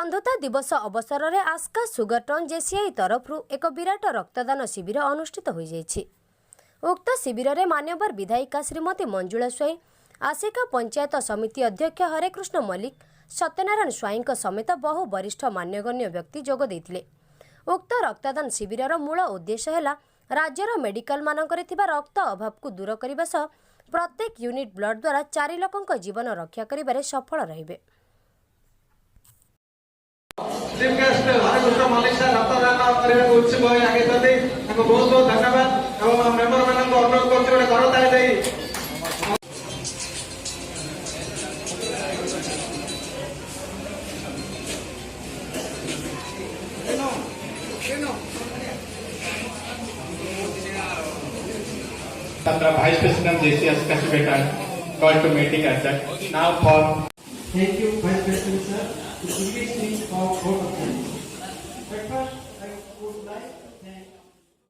अंधता दिवस अवसर में आस्का सुगरटन जेसीआई तरफ एक विराट रक्तदान शिविर अनुष्ठित हो जाइछि। उक्त शिविर में मान्यवर विधायिका श्रीमती मंजुला स्वाई, आसिका पंचायत समिति अध्यक्ष हरेकृष्ण मल्लिक, सत्यनारायण स्वाई समेत बहु वरिष्ठ मान्यगण्य व्यक्ति जोग देइथिले। उक्त रक्तदान शिविर मूल उद्देश्य है राज्यर मेडिकल मानकरे थिबा रक्त अभाव को दूर करने सह प्रत्येक यूनिट ब्लड द्वारा 4 लोकंक जीवन रक्षा करिबारे सफल रहिबे। Chief guest Harekrishna Mallick sir रक्तदान करने को उत्सुक होई आगे बहुत बहुत धन्यवाद और मेंबर मानन को अनुरोध करछि गोटे करताली देई Vice President JCS Kashibekar called to meeting at that. Now for thank you Vice President sir to give me for